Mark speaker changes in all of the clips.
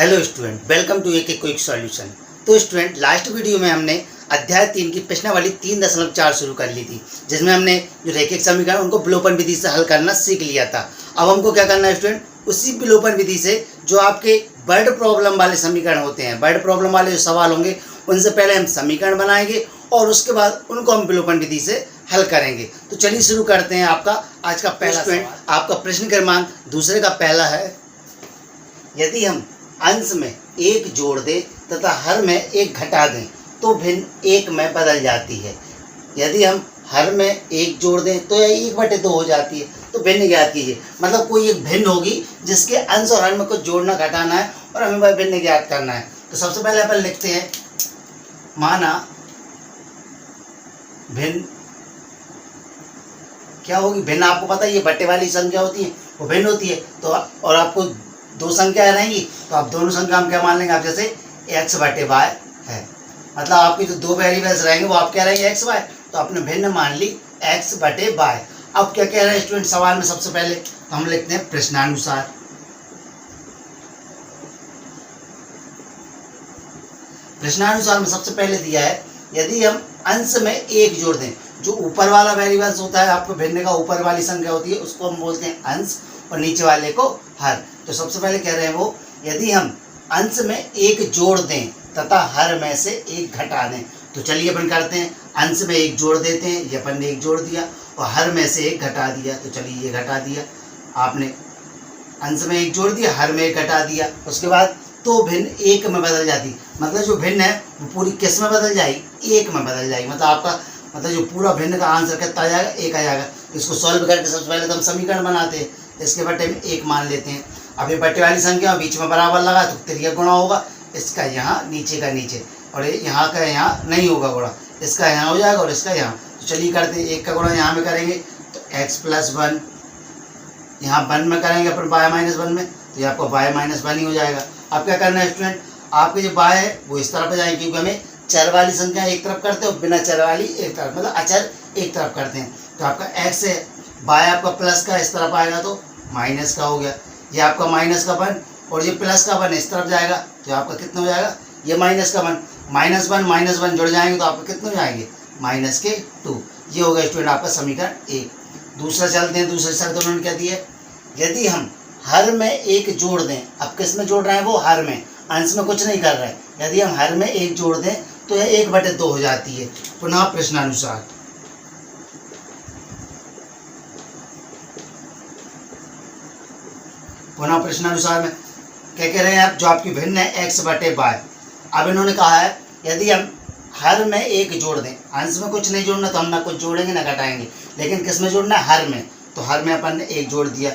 Speaker 1: Hello student, welcome to एक quick solution. तो student, last video में हमने अध्याय 3 की प्रश्नावली 3.4 शुरू कर ली थी, जिसमें हमने जो रैखिक समीकरण उनको विलोपन विधि से हल करना सीख लिया था। अब हमको क्या करना है स्टूडेंट, उसी विलोपन विधि से जो आपके वर्ड प्रॉब्लम वाले समीकरण होते हैं, वर्ड प्रॉब्लम वाले जो सवाल होंगे, उनसे पहले हम समीकरण बनाएंगे और उसके बाद उनको हम विलोपन विधि से हल करेंगे। तो चलिए शुरू करते हैं। आपका आज का पहला स्टूडेंट, आपका प्रश्न क्रमांक दूसरे का पहला है, यदि हम अंश में एक जोड़ दें तथा हर में एक घटा दें तो भिन्न एक में बदल जाती है। यदि हम हर में एक जोड़ दें तो यह 1/2 हो जाती है। तो भिन्न ज्ञात कीजिए, मतलब कोई एक भिन्न होगी जिसके अंश और हर में कुछ जोड़ना घटाना है और हमें वह भिन्न ज्ञात करना है। तो सबसे पहले अपन लिखते हैं, माना भिन्न क्या होगी। भिन्न आपको पता है ये बट्टे वाली संख्या होती है, वो भिन्न होती है। तो और आपको दो संख्याएं रहेंगी तो आप दोनों संख्या हम क्या मान लेंगे, आप जैसे x/y है, मतलब आपकी जो दो वेरिएबल्स रहेंगे वो आप क्या रहेंगे x y। तो आपने भिन्न मान ली x/y। अब क्या कह रहे हैं स्टूडेंट सवाल में, सबसे पहले तो हम लिखते हैं प्रश्नानुसार। प्रश्नानुसार में सबसे पहले दिया है, यदि हम अंश में एक जोड़ दें, जो ऊपर वाला वेरिएबल्स होता है आपको भिन्न का ऊपर वाली संख्या होती है उसको हम बोलते हैं अंश और नीचे वाले को हर। तो सबसे पहले कह रहे हैं वो, यदि हम अंश में एक जोड़ दें तथा हर में से एक घटा दें। तो चलिए अपन करते हैं, अंश में एक जोड़ देते हैं, ये अपन ने एक जोड़ दिया और हर में से एक घटा दिया। तो चलिए ये घटा दिया, आपने अंश में एक जोड़ दिया, हर में एक घटा दिया। उसके बाद तो भिन्न एक में बदल जाती, मतलब जो भिन्न है वो पूरी किस में बदल जाएगी, एक में बदल जाएगी। मतलब आपका मतलब जो पूरा भिन्न का आंसर कितना आ जाएगा, एक आ जाएगा। इसको सॉल्व करके सबसे पहले तो हम समीकरण बनाते हैं, इसके बट्टे में एक मान लेते हैं। अब ये बट्टे वाली संख्या बीच में बराबर लगा तो त्रिज्या गुणा होगा, इसका यहाँ नीचे का नीचे, और यहाँ का यहाँ नहीं होगा गुणा, इसका यहाँ हो जाएगा और इसका यहाँ। तो चलिए करते हैं, एक का गुणा यहाँ में करेंगे तो x+1, यहाँ 1 में करेंगे अपन y-1 में, तो ये आपको y-1 ही हो जाएगा। अब क्या करना है स्टूडेंट, आपके जो y है वो इस तरफ जाएंगे, क्योंकि हमें चर वाली संख्या एक तरफ करते हैं और बिना चर वाली एक तरफ, मतलब अचर एक तरफ करते हैं। तो आपका x है, y आपका प्लस का इस तरफ आएगा तो माइनस का हो गया, ये आपका माइनस का 1 और ये प्लस का 1 इस तरफ जाएगा तो आपका कितना हो जाएगा, ये माइनस का 1, -1 जुड़ जाएंगे तो आपका कितने हो जाएंगे, -2। ये हो गया स्टूडेंट आपका समीकरण 1। दूसरा चलते हैं, दूसरे शर्त उन्होंने क्या दी है, यदि हम हर में एक जोड़ दें। अब किस में जोड़ रहे हैं, वो हर में, अंश में कुछ नहीं कर रहे हैं। यदि हम हर में एक जोड़ दें तो यह 1/2 हो जाती है। पुनः प्रश्नानुसार, पुनः प्रश्नानुसार में क्या कह रहे हैं आप, जो आपकी भिन्न है x/y। अब इन्होंने कहा है, यदि हम हर में एक जोड़ दें, अंश में कुछ नहीं जोड़ना तो हम ना कुछ जोड़ेंगे ना घटाएंगे, लेकिन किस में जोड़ना है, हर में। तो हर में अपन ने एक जोड़ दिया।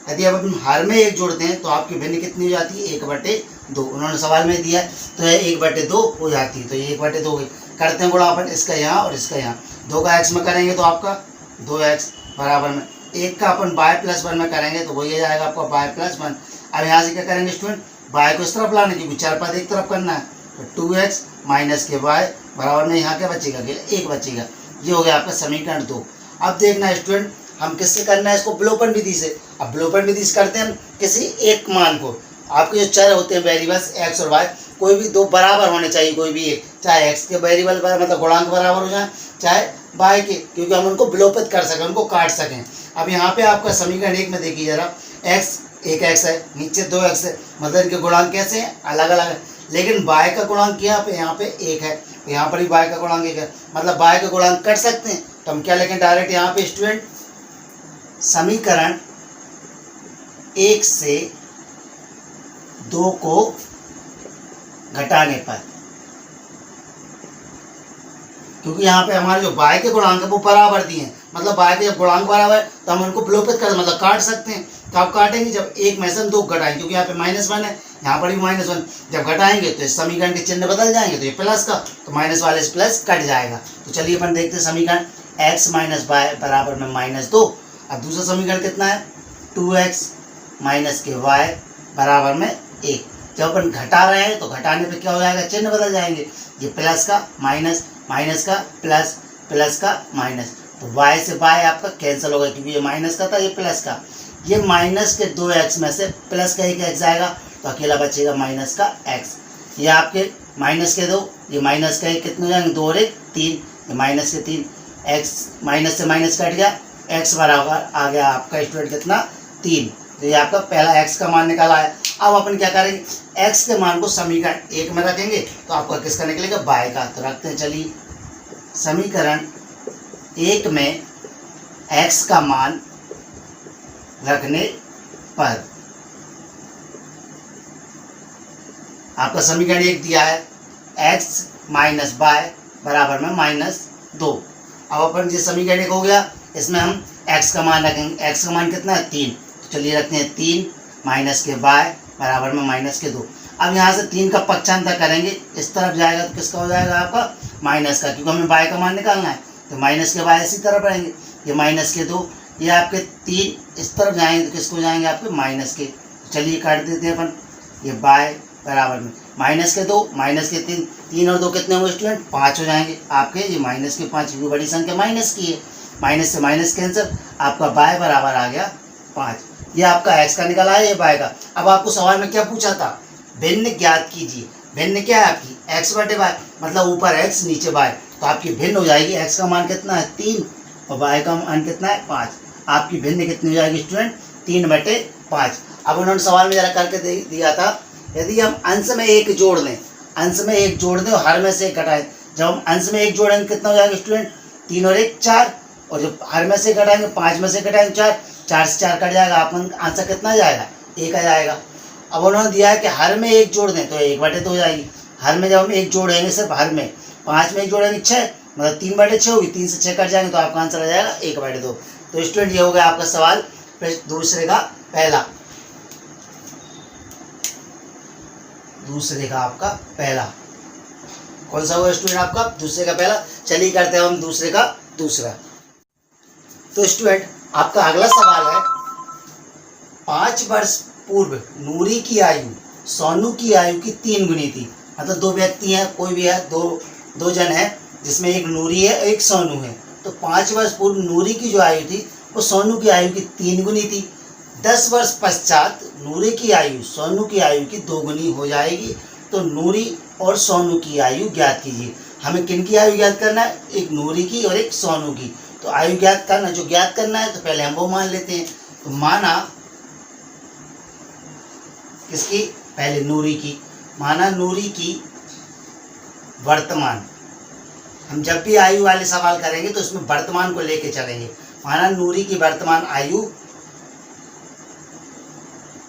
Speaker 1: यदि अब हम हर में एक जोड़ते हैं तो आपकी भिन्न कितनी हो जाती है, 1/2। उन्होंने सवाल में दिया है तो यह 1/2 हो जाती है। तो ये 1/2 हो गई। करते हैं गुणा अपन इसका यहाँ और इसका यहाँ, 2 का x में करेंगे तो आपका 2x बराबर में, एक का अपन y+1 में करेंगे तो वही आ जाएगा आपका y+1। अब यहाँ से क्या करेंगे स्टूडेंट, y को इस तरफ लाने, क्योंकि चार पद एक तरफ करना है। तो 2x माइनस के y बराबर में यहाँ क्या बचेगा, 1 बचेगा। ये हो गया आपका समीकरण 2। अब देखना है स्टूडेंट, हम किससे करना है इसको, विलोपन विधि से। अब विलोपन विधि से करते हैं हम किसी एक मान को। आपके जो चर होते हैं वेरिएबल्स x और y, कोई भी दो बराबर होने चाहिए, कोई भी एक, चाहे x के वेरिएबल मतलब गुणांक बराबर हो जाए, चाहे y के, क्योंकि हम उनको विलोपित कर सकें, उनको काट सकें। अब यहाँ पे आपका समीकरण 1 में देखिए जरा, x एक x है, नीचे 2x है, मतलब इनके गुणांक कैसे हैं, अलग अलग है। लेकिन y का गुणांक यहाँ पे 1 है, यहाँ पर भी y का गुणांक 1 है, मतलब y का गुणांक कर सकते हैं। तो हम क्या लिखें डायरेक्ट यहाँ पे स्टूडेंट, समीकरण 1 से 2 को घटाने पर, क्योंकि यहाँ पे हमारे जो y के गुणांक है वो बराबर दिए हैं, मतलब y के जब गुणांक बराबर है तो हम उनको विलोपित कर मतलब काट सकते हैं। तो आप काटेंगे जब एक में से हम 2 घटाएंगे, क्योंकि यहाँ पे -1 है, यहाँ पर भी -1, जब घटाएंगे तो इस समीकरण के चिन्ह बदल जाएंगे, तो ये प्लस का, तो माइनस वाले से प्लस कट जाएगा। तो चलिए अपन देखते हैं समीकरण x - y बराबर में -2। अब दूसरा समीकरण कितना है, 2x माइनस के y बराबर में 1। जब अपन घटा रहे हैं तो घटाने पे क्या हो जाएगा, चिन्ह बदल जाएंगे, ये प्लस का माइनस, माइनस का प्लस, प्लस का माइनस। तो y से y आपका कैंसिल होगा, क्योंकि ये माइनस का था, ये प्लस का। ये माइनस के 2x में से प्लस का 1x जाएगा, तो अकेला बचेगा माइनस का एक्स। ये आपके माइनस के 2, ये माइनस का 1, कितने हो जाएंगे 2 और 1 3, ये माइनस के 3, एक्स माइनस से माइनस कट गया, एक्स बराबर आ गया आपका स्टूडेंट कितना 3। तो ये आपका पहला एक्स का मान निकाला है। अब अपन क्या करेंगे, एक्स के मान को समीकरण 1 में रखेंगे तो आपका किसका निकलेगा y का। तो रखते हैं, चलिए समीकरण 1 में x का मान रखने पर आपका समीकरण 1 दिया है x माइनस y बराबर में -2। अब अपन ये समीकरण 1 हो गया, इसमें हम x का मान रखेंगे। x का मान कितना है 3, तो चलिए रखते हैं 3 माइनस के y बराबर में -2। अब यहाँ से 3 का पक्षांतर करेंगे, इस तरफ जाएगा तो किसका हो जाएगा आपका माइनस का, क्योंकि हमें y का मान निकालना है। तो माइनस के y इसी तरफ रहेंगे, ये माइनस के 2, ये आपके 3 इस तरफ जाएंगे तो किसको जाएंगे आपके माइनस के। चलिए काट देते हैं अपन, ये y बराबर में माइनस के 2 माइनस के 3, 3 और 2 कितने होंगे स्टूडेंट 5 हो जाएंगे आपके। ये माइनस के 5, क्योंकि बड़ी संख्या माइनस की है, माइनस से माइनस कैंसिल, आपका y बराबर आ गया 5। ये आपका x का निकला है, ये y का। अब आपको सवाल में क्या पूछा था, भिन्न ज्ञात कीजिए। भिन्न क्या है आपकी x बटे y, मतलब ऊपर x नीचे y, तो आपकी भिन्न हो जाएगी। x का मान कितना है 3 और y का मान कितना है 5। आपकी भिन्न कितनी हो जाएगी स्टूडेंट 3/5। अब उन्होंने सवाल में जरा करके दिया था, यदि हम अंश में 1 जोड़ दें, अंश में 1 जोड़ दें और हर में से 1 घटाएं। जब हम अंश में 1 जोड़ेंगे कितना हो जाएगा स्टूडेंट 3 और 1 4, और जब हर में से घटाएंगे 5 में से घटाएंगे 4, 4 से 4 कट जाएगा, आपका आंसर कितना आ जाएगा 1 आ जाएगा। अब उन्होंने दिया है कि हर में 1 जोड़ दें तो 1/2 हो जाएगी। हर में जब हम 1 जोड़ेंगे सिर्फ हर में, 5 में 1 जोड़ेंगे 6, मतलब 3/6 होगी, 3 से 6 कट जाएंगे तो आपका आंसर आ जाएगा 1/2। तो स्टूडेंट ये हो गया आपका सवाल दूसरे का पहला, दूसरे का आपका पहला कौन सा हुआ स्टूडेंट आपका दूसरे का पहला। चलिए करते हैं हम दूसरे का दूसरा। तो स्टूडेंट आपका अगला सवाल है, 5 वर्ष पूर्व नूरी की आयु सोनू की आयु की 3 गुनी थी। मतलब 2 व्यक्ति हैं, कोई भी है, दो जन है, जिसमें एक नूरी है एक सोनू है। तो 5 वर्ष पूर्व नूरी की जो आयु थी वो सोनू की आयु की 3 गुनी थी। 10 वर्ष पश्चात नूरी की आयु सोनू की आयु की 2 गुनी हो जाएगी। तो नूरी और सोनू की आयु ज्ञात कीजिए। हमें किन की आयु ज्ञात करना है, एक नूरी की और एक सोनू की। तो आयु ज्ञात करना, जो ज्ञात करना है तो पहले हम वो मान लेते हैं। तो माना किसकी, पहले नूरी की, माना नूरी की वर्तमान। हम जब भी आयु वाले सवाल करेंगे तो उसमें वर्तमान को लेके चलेंगे। माना नूरी की वर्तमान आयु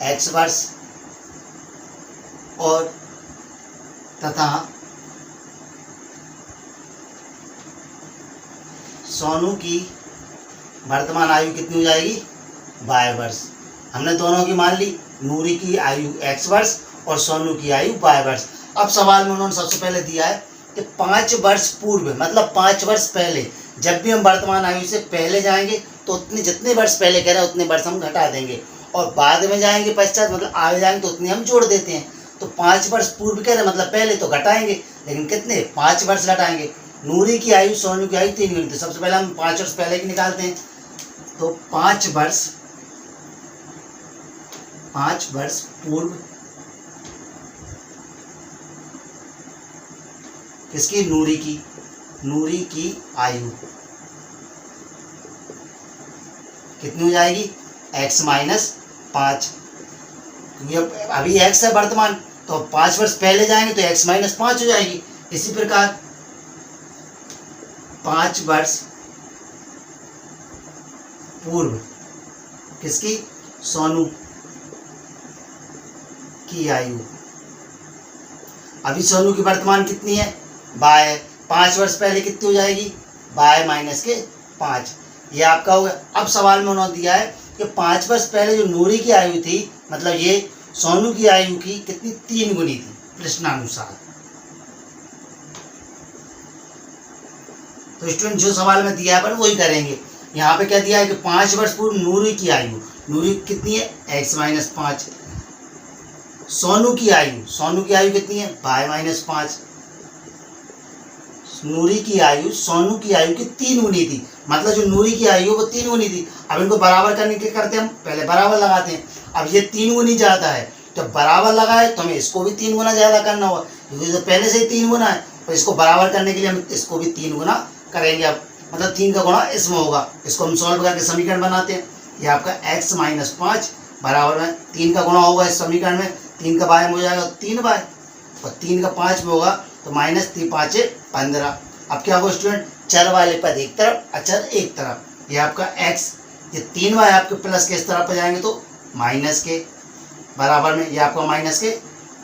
Speaker 1: x वर्ष और तथा सोनू की वर्तमान आयु कितनी हो जाएगी y वर्ष। हमने दोनों की मान ली, नूरी की आयु x वर्ष और सोनू की आयु y वर्ष। अब सवाल में उन्होंने सबसे पहले दिया है कि 5 वर्ष पूर्व, मतलब 5 वर्ष पहले। जब भी हम वर्तमान आयु से पहले जाएंगे तो उतने जितने वर्ष पहले कह रहे हैं उतने वर्ष हम घटा देंगे, और बाद में जाएंगे पश्चात, मतलब आगे जाएंगे तो उतने हम जोड़ देते हैं। तो 5 वर्ष पूर्व कह रहे हैं, मतलब पहले तो घटाएंगे, लेकिन कितने 5 वर्ष घटाएंगे। नूरी की आयु सोनू की आयु 3 गुनी। तो सबसे पहले हम 5 वर्ष पहले की निकालते हैं। तो 5 वर्ष पूर्व किसकी, नूरी की आयु कितनी हो जाएगी x माइनस 5। अभी x है वर्तमान, तो 5 वर्ष पहले जाएंगे तो x माइनस 5 हो जाएगी। इसी प्रकार 5 वर्ष पूर्व किसकी, सोनू की आयु। अभी सोनू की वर्तमान कितनी है y, 5 वर्ष पहले कितनी हो जाएगी y माइनस के 5। ये आपका हो गया। अब सवाल में उन्होंने दिया है कि 5 वर्ष पहले जो नूरी की आयु थी, मतलब ये सोनू की आयु की कितनी 3 गुनी थी प्रश्नानुसार। तो स्टूडेंट जो सवाल में दिया है पर वही करेंगे। यहाँ पे क्या दिया है कि 5 वर्ष पूर्व नूरी की आयु, नूरी कितनी है x माइनस 5। सोनू की आयु कितनी है y माइनस 5। नूरी की आयु सोनू की आयु की 3 गुनी थी, मतलब जो नूरी की आयु वो 3 गुनी थी। अब इनको बराबर करने के करते हम, पहले बराबर लगाते हैं। अब ये 3 गुनी जाता है जब बराबर लगाए तो हमें इसको भी 3 गुना ज़्यादा करना होगा, क्योंकि तो पहले से ही 3 गुना है, तो इसको बराबर करने के लिए हम इसको भी 3 गुना करेंगे। अब मतलब 3 का गुणा इसमें होगा, इसको हम सॉल्व करके समीकरण बनाते हैं। ये आपका x माइनस 5 बराबर में 3 का गुणा होगा इस समीकरण में, 3 का बाय में हो जाएगा 3 बाय, और 3 का 5 में होगा तो माइनस 3 5 15। अब क्या होगा स्टूडेंट, चर वाले पद एक तरफ, अचर एक तरफ। ये आपका x, ये 3 बाय आपके प्लस के इस तरफ पर जाएंगे तो माइनस के बराबर में, ये आपका माइनस के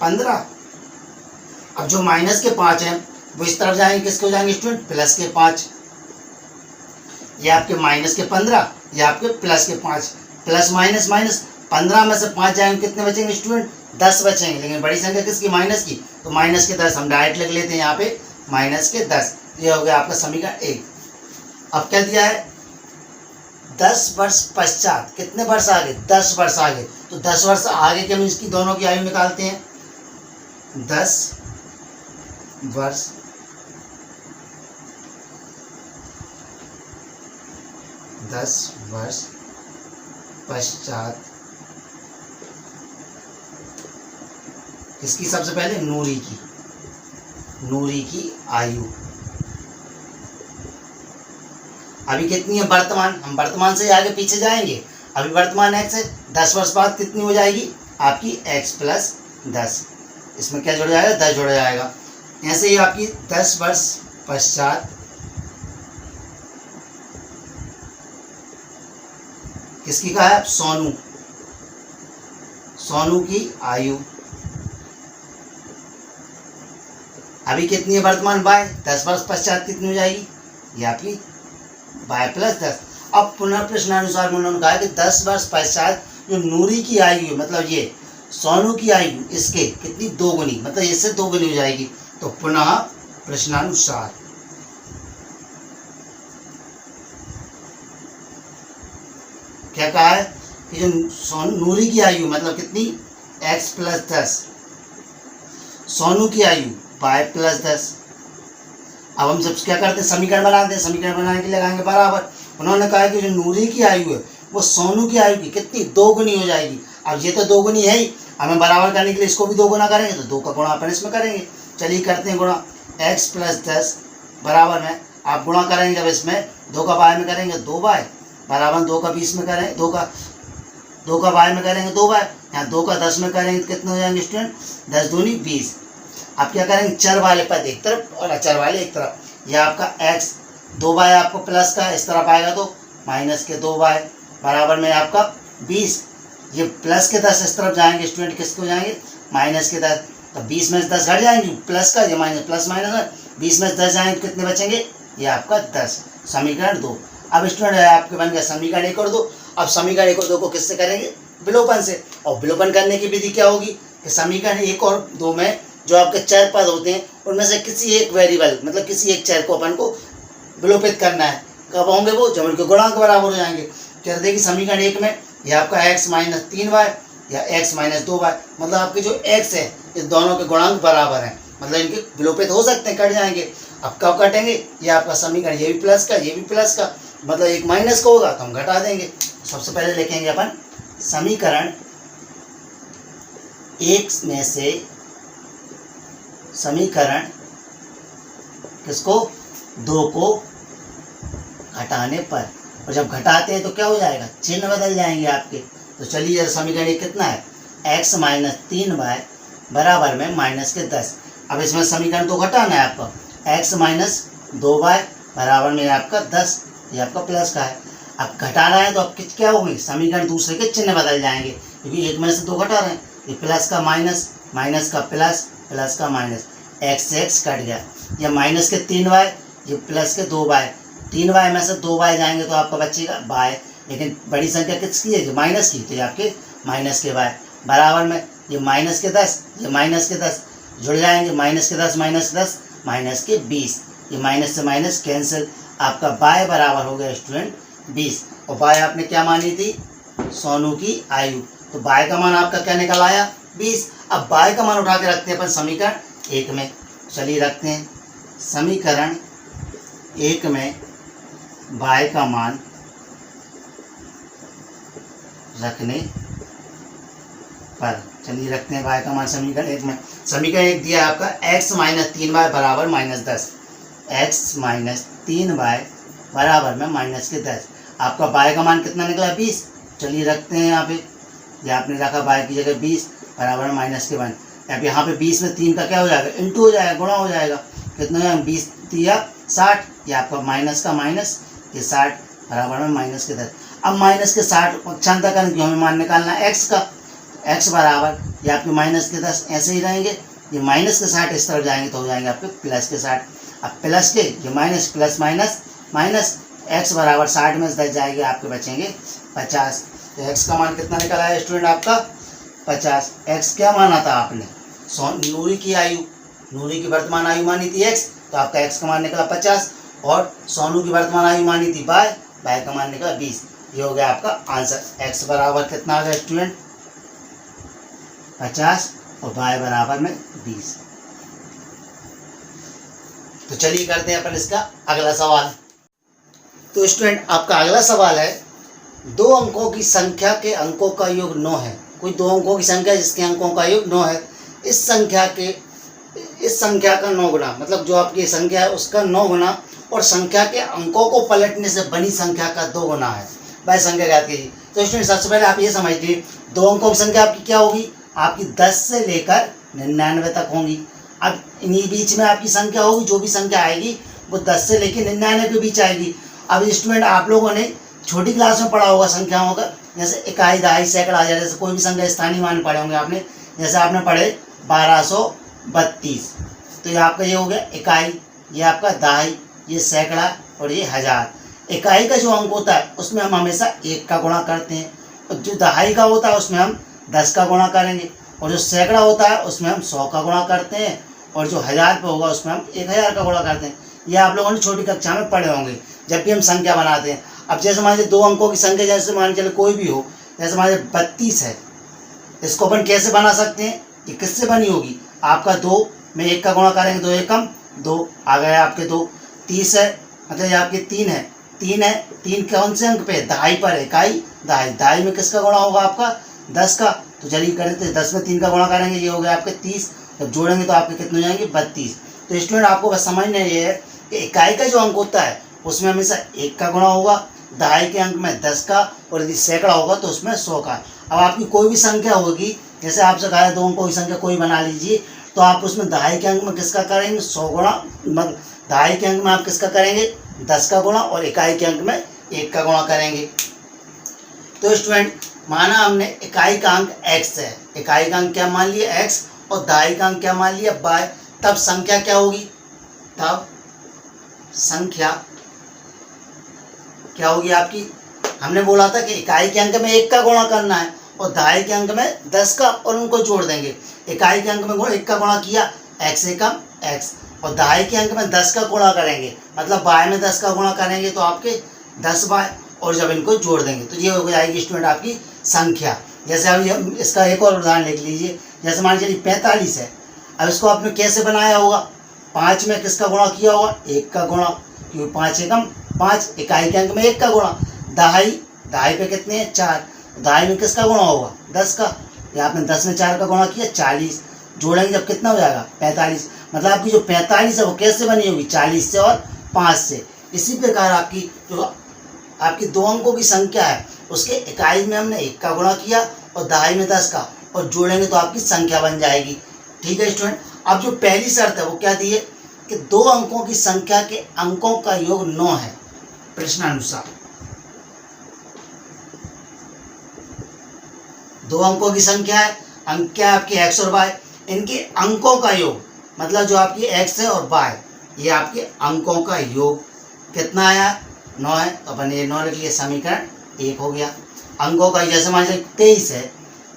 Speaker 1: 15। अब जो माइनस के 5 हैं वो इस तरफ जाएंगे, किसके हो जाएंगे स्टूडेंट, प्लस के 5। ये आपके माइनस के 15, ये आपके प्लस के 5, प्लस माइनस माइनस, 15 में से 5 जाएंगे कितने बचेंगे स्टूडेंट, 10 बचेंगे। लेकिन बड़ी संख्या किसकी, माइनस की, तो माइनस के 10 हम डायरेक्ट लिख लेते हैं यहाँ पे माइनस के 10। ये हो गया आपका समीकरण 1। अब क्या दिया है, 10 वर्ष पश्चात, कितने वर्ष आगे, 10 वर्ष आगे, तो 10 वर्ष आगे के हम इसकी दोनों की आयु निकालते हैं। 10 वर्ष पश्चात किसकी, सबसे पहले नूरी की आयु। अभी कितनी है वर्तमान, हम वर्तमान से आगे पीछे जाएंगे। अभी वर्तमान x है, 10 वर्ष बाद कितनी हो जाएगी आपकी x प्लस 10, इसमें क्या जुड़ जाएगा, 10 जुड़ जाएगा। ऐसे ही आपकी 10 वर्ष पश्चात किसकी कहा है, सोनू की आयु। अभी कितनी है वर्तमान बाय, 10 वर्ष पश्चात कितनी हो जाएगी, ये आपकी बाय प्लस 10। अब पुनः प्रश्नानुसार उन्होंने कहा कि 10 वर्ष पश्चात जो नूरी की आयु है, मतलब ये सोनू की आयु इसके कितनी, 2 गुनी, मतलब इससे 2 गुनी हो जाएगी। तो पुनः प्रश्नानुसार क्या कहा है कि जो नूरी की आयु मतलब कितनी, x प्लस 10, सोनू की आयु y प्लस 10। अब हम सब क्या करते हैं, समीकरण बनाते हैं, समीकरण बनाने के लिए लगाएंगे बराबर। उन्होंने कहा कि जो नूरी की आयु है वो सोनू की आयु की कितनी, 2 गुनी हो जाएगी। अब ये तो 2 गुनी है ही, हमें बराबर करने के लिए इसको भी 2 गुना करेंगे, तो 2 का गुणा अपन इसमें करेंगे। चलिए करते हैं गुणा, x प्लस 10 बराबर में, आप गुणा करेंगे जब इसमें 2 का बाय में करेंगे 2 बाय, बराबर 2 का 20 में करें, 2 का बाय में करेंगे 2 बाय, यहाँ 2 का 10 में करेंगे तो कितने हो जाएंगे स्टूडेंट, 10 दूनी 20। अब क्या करेंगे, चर वाले पद एक तरफ और अचर वाले एक तरफ। यह आपका x 2 बाय आपको प्लस का इस तरफ आएगा तो माइनस के 2 बाय बराबर में आपका 20। ये प्लस के 10 इस तरफ जाएंगे स्टूडेंट, किसके हो जाएंगे, माइनस के 10। तो 20 में से 10 घट जाएंगे, प्लस का ये माइनस प्लस माइनस है, 20 में से 10 जाएंगे तो कितने बचेंगे, ये आपका 10। समीकरण 2। अब स्टूडेंट आपके बन गया समीकरण 1 और 2। अब समीकरण 1 और 2 को किससे करेंगे, विलोपन से। और विलोपन करने की विधि क्या होगी कि समीकरण 1 और 2 में जो आपके चर पद होते हैं उनमें से किसी एक वेरिएबल मतलब किसी एक चर को अपन को विलोपित करना है। कब होंगे वो, जब उनके गुणांक बराबर हो जाएंगे। क्या देखिए समीकरण 1 में ये आपका x माइनस 3y या x माइनस 2y, मतलब आपके जो x है इस दोनों के गुणांक बराबर हैं, मतलब इनके विलोपित हो सकते हैं, कट जाएंगे। अब कब कटेंगे, ये आपका समीकरण ये भी प्लस का ये भी प्लस का, मतलब एक माइनस का होगा तो हम घटा देंगे। सबसे पहले लिखेंगे अपन समीकरण 1 में से समीकरण किसको, 2 को घटाने पर, और जब घटाते हैं तो क्या हो जाएगा, चिन्ह बदल जाएंगे आपके। तो चलिए समीकरण 1 कितना है, x माइनस 3y बराबर में माइनस के 10। अब इसमें समीकरण 2 घटाना है आपका, x माइनस 2y बराबर में आपका 10, ये आपका प्लस का है। अब घटाना है तो अब क्या होगी, समीकरण दूसरे के चिन्ह बदल जाएंगे, क्योंकि 1 में से 2 घटा रहे हैं। ये प्लस का माइनस, माइनस का प्लस, प्लस का माइनस, x कट गया। ये माइनस के 3y, ये प्लस के 2y, 3y में से 2y जाएंगे तो आपका बचेगा y, लेकिन बड़ी संख्या किसकी है, जो माइनस की, तो ये आपके माइनस के y बराबर में ये माइनस के 10, ये माइनस के 10 जुड़ जाएंगे, माइनस के 10 माइनस के 10 माइनस के 20, ये माइनस से माइनस कैंसिल, आपका y बराबर हो गया स्टूडेंट 20। और y आपने क्या मानी थी, सोनू की आयु, तो y का मान आपका क्या निकल आया 20। अब y का मान उठा के रखते हैं अपन समीकरण 1 में। चलिए रखते हैं समीकरण 1 में y का मान रखने पर चलिए रखते हैं y का मान समीकरण 1 में। समीकरण 1 दिया है आपका x माइनस 3y बराबर -10, x माइनस 3y बराबर में -10। आपका y का मान कितना निकला 20। चलिए रखते हैं यहाँ पे, या आपने रखा y की जगह 20 बराबर में -1। अब यहाँ पे 20 में 3 का क्या हो जाएगा, इंटू हो जाएगा, गुणा हो जाएगा। कितना हो जाएगा 20 3 60, ये आपका माइनस का माइनस, ये 60 बराबर में -10। अब माइनस के 60 पक्षांतर करें क्यों, हमें मान निकालना है x का, x बराबर ये आपके -10 ऐसे ही रहेंगे, ये माइनस के 60 इस तरफ जाएंगे तो हो जाएंगे आपके प्लस के 60। अब प्लस के ये minus plus minus minus, x बराबर 60 में 10 जाएगी, आपके बचेंगे 50। तो x का मान कितना निकला है स्टूडेंट आपका 50। x क्या माना था आपने, नूरी की आयु, नूरी की वर्तमान आयु मानी थी x, तो आपका x का मान निकला 50, और सोनू की वर्तमान आयु मानी थी y का मान निकला 20। ये हो गया आपका आंसर। x बराबर कितना आ गया स्टूडेंट 50 और y बराबर में 20। तो चलिए करते हैं अपन इसका अगला सवाल। तो स्टूडेंट आपका अगला सवाल है, 2 अंकों की संख्या के अंकों का योग 9 है। कोई 2 अंकों की संख्या जिसके अंकों का योग 9 है, इस संख्या का 9 गुना, मतलब जो आपकी संख्या है उसका 9 गुना, और संख्या के अंकों को पलटने से बनी संख्या का 2 गुना है, वह संख्या ज्ञात कीजिए। तो स्टूडेंट सबसे पहले आप ये समझ लीजिए, 2 अंकों की संख्या आपकी क्या होगी, आपकी 10 से लेकर 99 तक होंगी। अब इन्हीं बीच में आपकी संख्या होगी, जो भी संख्या आएगी वो 10 से लेकर 99 के बीच आएगी। अब स्टूडेंट आप लोगों ने छोटी क्लास में पढ़ा होगा संख्याओं का, जैसे इकाई, दहाई, सैकड़ा, हजार, जैसे कोई भी संख्या स्थानीय मान पढ़े होंगे आपने। जैसे आपने पढ़े 1232, तो ये आपका ये हो गया इकाई, ये आपका दहाई, ये सैकड़ा और ये हजार। इकाई का जो अंक होता है उसमें हम हमेशा 1 का गुणा करते हैं, और जो दहाई का होता है उसमें हम 10 का गुणा करेंगे, और जो सैकड़ा होता है उसमें हम 100 का गुणा करते हैं, और जो 1000 पे होगा उसमें हम 1000 का गुणा करते हैं। ये आप लोगों ने छोटी कक्षा में पढ़े होंगे जब भी हम संख्या बनाते हैं। अब जैसे मान लीजिए 2 अंकों की संख्या, जैसे मान चले कोई भी हो, जैसे मान लीजिए 32 है, इसको अपन कैसे बना सकते हैं, ये किससे बनी होगी, आपका 2 में 1 का गुणा करेंगे, 2 एकम 2 आ गए आपके 2। 30 है, मतलब ये आपके 3 है, 3 कौन से अंक पे, दहाई पर है, इकाई दहाई, दहाई में किसका गुणा होगा आपका 10 का। तो चलिए करें, तो 10 में 3 का गुणा करेंगे, ये हो गया आपके 30, जब जोड़ेंगे तो आपके कितने हो जाएंगे 32। तो स्टूडेंट आपको बस समझना ये है कि इकाई का जो अंक होता है उसमें हमेशा 1 का गुणा होगा, दहाई के अंक में 10 का, और यदि सैकड़ा होगा तो उसमें 100 का। अब आपकी कोई भी संख्या होगी, जैसे आपसे कहा है 2 अंकों की संख्या कोई बना लीजिए, तो आप उसमें दहाई के अंक में किसका करेंगे 100 गुणा, दहाई के अंक में आप किसका करेंगे 10 का गुणा, और इकाई के अंक में 1 का गुणा करेंगे। तो स्टूडेंट माना हमने इकाई का अंक x है, इकाई का अंक क्या मान लिया x, और दहाई का अंक क्या मान लिया y, तब संख्या क्या होगी, तब संख्या क्या होगी आपकी, हमने बोला था कि इकाई के अंक में 1 का गुणा करना है, और दहाई के अंक में 10 का, और उनको जोड़ देंगे। इकाई के अंक में 1 का गुणा किया, x एकम x, और दहाई के अंक में 10 का गुणा करेंगे, मतलब y में 10 का गुणा करेंगे तो आपके 10y, और जब इनको जोड़ देंगे तो ये हो जाएगी स्टूडेंट आपकी संख्या। जैसे अब इसका एक और उदाहरण लिख लीजिए, जैसे मान लीजिए 45 है, अब इसको आपने कैसे बनाया होगा, 5 में किसका गुणा किया होगा 1 का गुणा, क्योंकि 5 एकम 5, इकाई के अंक में 1 का गुणा, दहाई पे कितने हैं 4, दहाई में किसका गुणा होगा 10 का, या आपने 10 में 4 का गुणा किया 40, जोड़ेंगे जब कितना हो जाएगा 45। मतलब आपकी जो 45 है वो कैसे बनी होगी 40 से और 5 से। इसी प्रकार आपकी जो आपकी 2 अंकों की संख्या है उसके इकाई में हमने 1 का गुणा किया और दहाई में 10 का, और जोड़ेंगे तो आपकी संख्या बन जाएगी। ठीक है स्टूडेंट, अब जो पहली शर्त है वो क्या दी है कि 2 अंकों की संख्या के अंकों का योग 9 है प्रश्नानुसार। 2 अंकों की संख्या है, अंक क्या है आपके x और y, इनके अंकों का योग, मतलब जो आपकी x है और y, ये आपके अंकों का योग कितना आया 9 है, तो अपन ये 9 लिख लिया, समीकरण 1 हो गया। अंकों का जैसे मान लीजिए 23 है,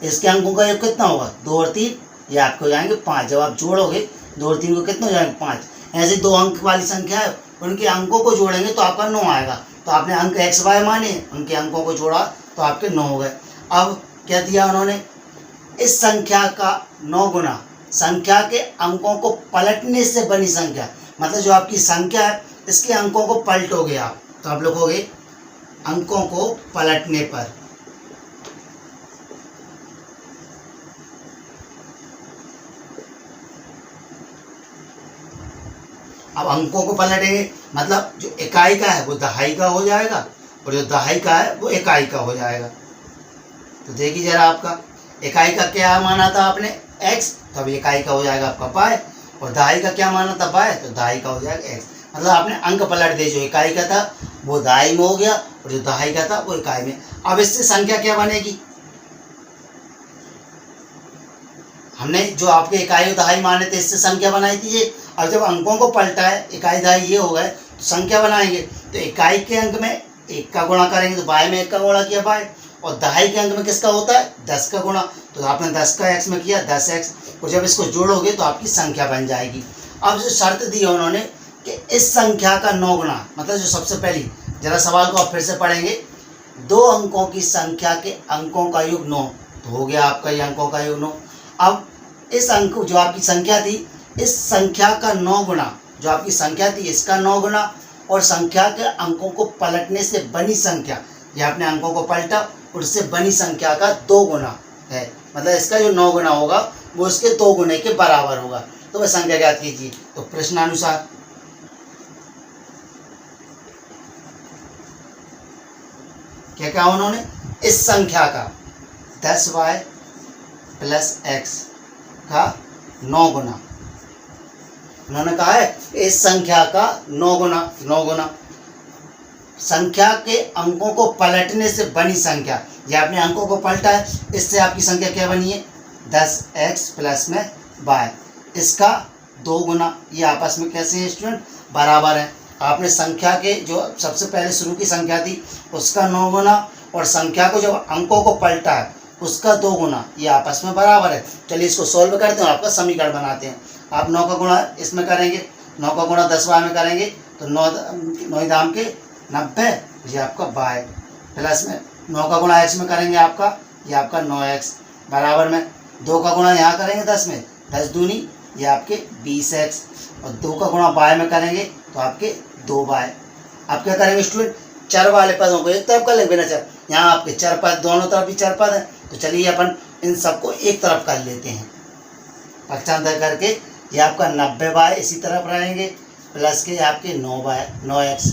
Speaker 1: इसके अंकों का योग कितना होगा 2 और 3, ये आपको हो जाएंगे 5, जब आप जोड़ोगे 2 और 3 को कितना हो जाएंगे 5। ऐसे 2 अंक वाली संख्या है, उनके अंकों को जोड़ेंगे तो आपका 9 आएगा। तो आपने अंक x y माने, उनके अंकों को जोड़ा तो आपके 9 हो गए। अब क्या दिया उन्होंने, इस संख्या का 9 गुना संख्या के अंकों को पलटने से बनी संख्या, मतलब जो आपकी संख्या है इसके अंकों को पलटोगे आप, तो आप लिखोगे अंकों को पलटने पर, अब अंकों को पलटेंगे, मतलब जो इकाई का है वो दहाई का हो जाएगा और जो दहाई का है वो इकाई का हो जाएगा। तो देखिए जरा, आपका इकाई का क्या माना था आपने x, तो अब इकाई का हो जाएगा आपका पाई, और दहाई का क्या माना था पाई, तो दहाई का हो जाएगा x। मतलब आपने अंक पलट दिए, जो इकाई का था वो दहाई में हो गया और जो दहाई का था वो इकाई में। अब इससे संख्या क्या बनेगी, हमने जो आपके इकाई और दहाई माने थे इससे संख्या बनाई थी ये। अब जब अंकों को पलटा है, इकाई दहाई ये हो गए, तो संख्या बनाएंगे। तो इकाई के अंक में 1 का गुणा करेंगे तो बाय में 1 का गुणा किया बाय, और दहाई के अंक में किसका होता है 10 का गुणा, तो आपने 10 का x में किया 10x, और जब इसको जोड़ोगे तो आपकी संख्या बन जाएगी। अब जो शर्त दी है उन्होंने कि इस संख्या का 9 गुना, मतलब जो सबसे पहली, जरा सवाल को आप फिर से पढ़ेंगे, 2 अंकों की संख्या के अंकों का योग 9, तो हो गया आपका ये अंकों का योग 9। अब इस अंक जो आपकी संख्या थी, इस संख्या का 9 गुना, जो आपकी संख्या थी इसका 9 गुना, और संख्या के अंकों को पलटने से बनी संख्या, ये आपने अंकों को पलटा और उससे बनी संख्या का 2 गुना है, मतलब इसका जो 9 गुना होगा वो उसके 2 गुने के बराबर होगा। तो वह संख्या ज्ञात कीजिए। तो प्रश्नानुसार क्या कहा उन्होंने, इस संख्या का 10y प्लस x का 9 गुना, उन्होंने कहा है इस संख्या का 9 गुना संख्या के अंकों को पलटने से बनी संख्या, ये आपने अंकों को पलटा है, इससे आपकी संख्या क्या बनी है 10x प्लस में y, इसका 2 गुना। ये आपस में कैसे हैं स्टूडेंट, बराबर है। आपने संख्या के जो सबसे पहले शुरू की संख्या थी उसका 9 गुना, और संख्या को जब अंकों को पलटा है उसका 2 गुना, ये आपस में बराबर है। चलिए इसको सोल्व करते हैं, आपका समीकरण बनाते हैं। आप 9 का गुणा इसमें करेंगे, 9 का गुणा 10y में करेंगे तो 9 दाम के 90, ये आपका y, प्लस में 9 का गुणा x में करेंगे आपका, ये आपका 9x, बराबर में 2 का गुणा यहाँ करेंगे 10 में, 10 दूनी ये आपके 20x, और 2 का गुणा y में करेंगे तो आपके 2y। आप क्या करेंगे स्टूडेंट, चर वाले पदों को एक तरफ कर लेंगे, बिना चर, यहाँ आपके चर पद दोनों तरफ भी चर पद है, तो चलिए अपन इन सबको एक तरफ कर लेते हैं। पक्षांतर करके ये आपका 90y इसी तरफ रहेंगे, प्लस के आपके 9x,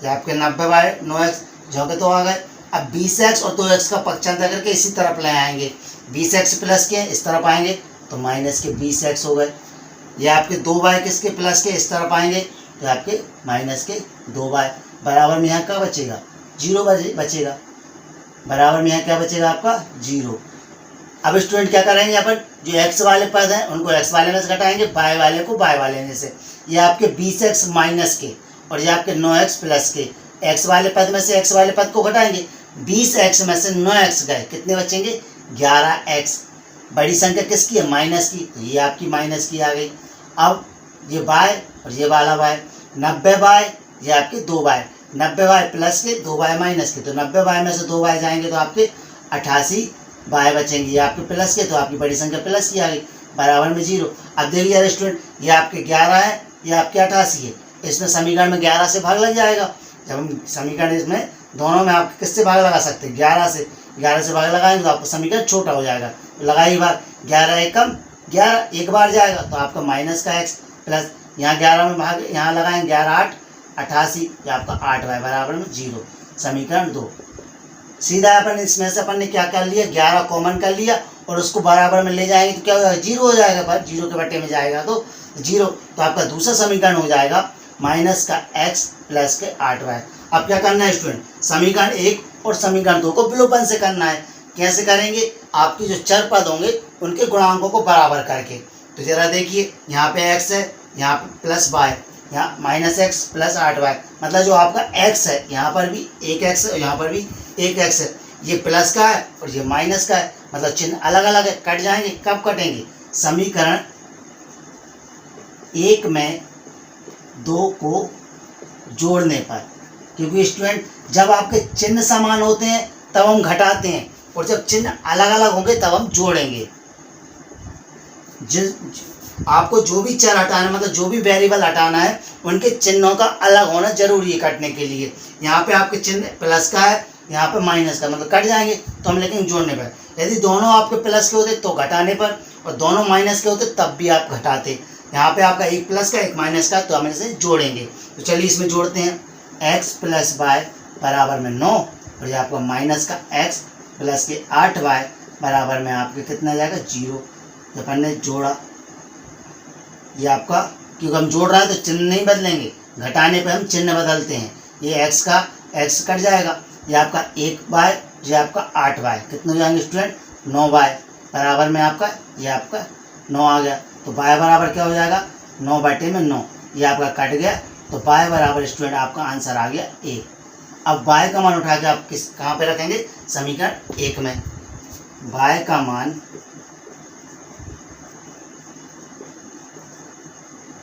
Speaker 1: ये आपके 90y 9x जो के तो आ गए। अब 20x और 2x का पक्षांतर करके इसी तरफ ले आएंगे, 20x प्लस के इस तरफ आएंगे तो माइनस के 20x हो गए। ये आपके 2y किसके प्लस के इस तरफ आएंगे तो आपके माइनस के 2y, बराबर में यहाँ क्या बचेगा 0 बचेगा, बराबर में यहाँ क्या बचेगा आपका 0। अब स्टूडेंट क्या करेंगे, अपन जो x वाले पद हैं उनको x वाले में से घटाएंगे, y वाले को y वाले में से। ये आपके 20x माइनस के और ये आपके 9x प्लस के, x वाले पद में से x वाले पद को घटाएंगे, 20x में से 9x गए, कितने बचेंगे 11x। बड़ी संख्या किसकी है माइनस की, तो ये आपकी माइनस की आ गई। अब ये y और ये वाला y, 90y ये आपके 2y, 90y प्लस के 2y माइनस के, तो 90y में से 2y जाएंगे तो आपके 88y बचेंगे, ये आपके प्लस के, तो आपकी बड़ी संख्या प्लस की आ गई, बराबर में 0। अब देखिए यार स्टूडेंट, ये आपके 11 है, ये आपके 88 है, इसमें समीकरण में 11 से भाग लग जाएगा। जब हम समीकरण इसमें दोनों में आप किससे भाग लगा सकते हैं 11 से भाग लगाएंगे तो आपका समीकरण छोटा हो जाएगा, तो लगाइए भाग, 11 एकम 11 एक बार जाएगा तो आपका माइनस का x प्लस यहाँ 11 में भाग यहाँ लगाएंगे 11 8 88, ये आपका 8y बराबर में 0, समीकरण 2। सीधा अपन इसमें से अपन ने क्या कर लिया 11 कॉमन कर लिया और उसको बराबर में ले जाएंगे तो क्या हो जाएगा 0 हो जाएगा, पर 0 के बट्टे में जाएगा तो 0, तो आपका दूसरा समीकरण हो जाएगा माइनस का x प्लस के 8y। अब क्या करना है स्टूडेंट, समीकरण 1 और समीकरण 2 को विलोपन से करना है। कैसे करेंगे, आपके जो चर पद होंगे उनके गुणांकों को बराबर करके। तो जरा देखिए, यहाँ पे x है, यहाँ पे प्लस y, यहाँ माइनस x प्लस 8y, मतलब जो आपका x है यहाँ पर भी 1x है, यहाँ पर भी 1x है, ये प्लस का है और ये माइनस का है, मतलब चिन्ह अलग अलग है, कट जाएंगे। कब कटेंगे, समीकरण 1 में 2 को जोड़ने पर, क्योंकि स्टूडेंट जब आपके चिन्ह समान होते हैं तब हम घटाते हैं और जब चिन्ह अलग अलग होंगे तब हम जोड़ेंगे। आपको जो भी चर हटाना है, मतलब जो भी वेरिएबल हटाना है, उनके चिन्हों का अलग होना जरूरी है कटने के लिए। यहाँ पे आपके चिन्ह प्लस का है, यहाँ पे माइनस का, मतलब कट जाएंगे तो हम लेकिन जोड़ने पर। यदि दोनों आपके प्लस के होते तो घटाने पर, और दोनों माइनस के होते तब भी आप घटाते। यहाँ पे आपका एक प्लस का एक माइनस का, तो हम इसे जोड़ेंगे। तो चलिए इसमें जोड़ते हैं। x प्लस वाई बराबर में 9 और ये आपका माइनस का x प्लस के 8y बराबर में आपके कितना जाएगा 0। जब अपन ने जोड़ा, ये आपका, क्योंकि हम जोड़ रहे हैं तो चिन्ह नहीं बदलेंगे, घटाने पे हम चिन्ह बदलते हैं। ये x का x कट जाएगा, ये आपका 1y, ये आपका 8y, कितने हो जाएंगे स्टूडेंट 9y बराबर में आपका, ये आपका 9 आ गया। तो y बराबर क्या हो जाएगा 9/9, ये आपका कट गया। तो y बराबर स्टूडेंट आपका आंसर आ गया 1। अब y का मान उठा के आप कहाँ पे रखेंगे, समीकरण 1 में। y का मान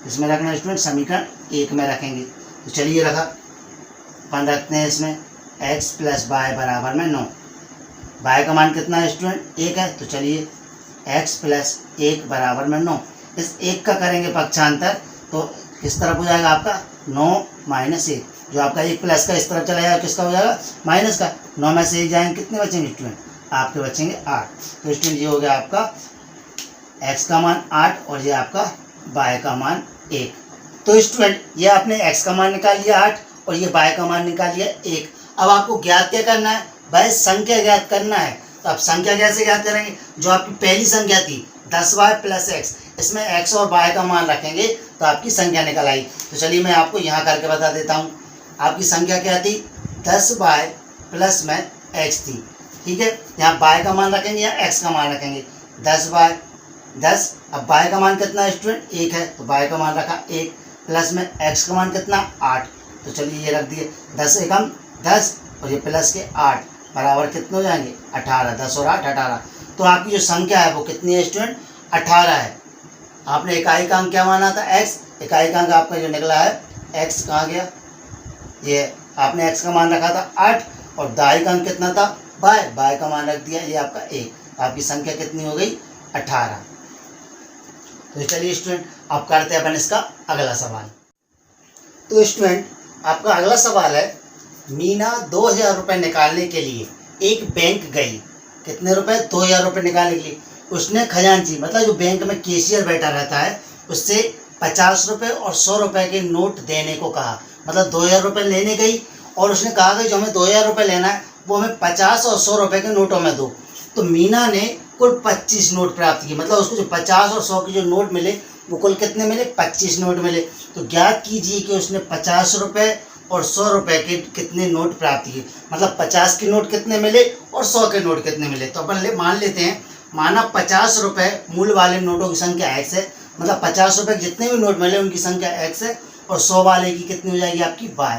Speaker 1: इसमें रखना स्टूडेंट, समीकरण 1 में रखेंगे। तो चलिए रखा, अपन रखते हैं इसमें x प्लस वाई बराबर में 9। y का मान कितना है स्टूडेंट 1 है, तो चलिए x प्लस 1 बराबर में 9। इस 1 का करेंगे पक्षांतर, तो किस तरफ हो जाएगा आपका 9 माइनस 1, जो आपका 1 प्लस का इस तरफ चला जाएगा, किसका हो जाएगा माइनस का। 9 में से 1 जाएंगे, कितने बचेंगे स्टूडेंट, आपके बचेंगे 8। तो स्टूडेंट ये हो गया आपका x का मान 8 और ये आपका y का मान 1। तो स्टूडेंट ये आपने x का मान निकाल लिया 8 और ये y का मान निकाल लिया 1। अब आपको ज्ञात क्या करना है, वह संख्या ज्ञात करना है। तो आप संख्या कैसे ज्ञात करेंगे, जो आपकी पहली संख्या थी 10y प्लस x, इसमें x और y का मान रखेंगे तो आपकी संख्या निकल आई। तो चलिए मैं आपको यहाँ करके बता देता हूँ। आपकी संख्या क्या थी, 10y प्लस में x थी, ठीक है। यहाँ y का मान रखेंगे या x का मान रखेंगे, 10y 10। अब y का मान कितना है स्टूडेंट 1 है, तो y का मान रखा 1 प्लस में x का मान कितना 8। तो चलिए ये रख दिए, 10 एकम 10 और ये प्लस के 8 बराबर कितने हो जाएंगे 18। 10 और 8 18। तो आपकी जो संख्या है वो कितनी है स्टूडेंट 18 है। आपने इकाई का अंक क्या माना था x, इकाई का अंक आपका जो निकला है x कहाँ गया, ये आपने x का मान रखा था 8 और दाई का अंक कितना था y का मान रख दिया, ये आपका 1। आपकी संख्या कितनी हो गई 18। तो चलिए स्टूडेंट अब करते हैं अपन इसका अगला सवाल। तो स्टूडेंट आपका अगला सवाल है, मीना 2000 रुपये निकालने के लिए एक बैंक गई। कितने रुपए, 2000 रुपये निकालने के लिए। उसने खजांची मतलब जो बैंक में कैशियर बैठा रहता है उससे 50 रुपये और 100 रुपये के नोट देने को कहा। मतलब 2000 रुपये लेने गई और उसने कहा कि जो हमें 2000 रुपये लेना है वो हमें 50 और 100 रुपये के नोटों में दो। तो मीना ने कुल 25 नोट प्राप्त किए। मतलब उसको जो 50 और 100 के जो नोट मिले वो कुल कितने मिले, 25 नोट मिले। तो ज्ञात कीजिए कि उसने 50 रुपये और 100 रुपये के कितने नोट प्राप्त किए। मतलब 50 के नोट कितने मिले और 100 के नोट कितने मिले। तो अपन मान लेते हैं, माना 50 रुपये मूल वाले नोटों की संख्या x है, मतलब 50 रुपये के जितने भी नोट मिले उनकी संख्या x है और 100 वाले की कितनी हो जाएगी आपकी y।